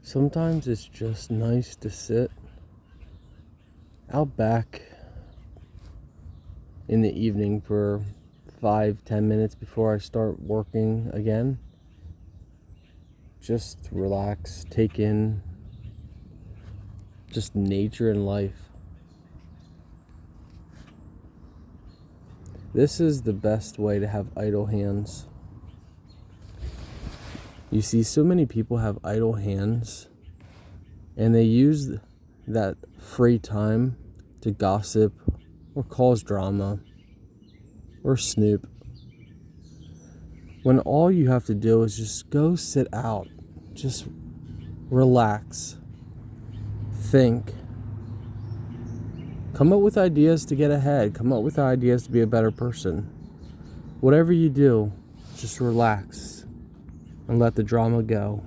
Sometimes it's just nice to sit out back in the evening for 5-10 minutes before I start working again. Just relax, take in just nature and life. This is the best way to have idle hands. You see, so many people have idle hands and they use that free time to gossip or cause drama or snoop, when all you have to do is just go sit out, just relax, think, come up with ideas to get ahead, come up with ideas to be a better person. Whatever you do, just relax and let the drama go.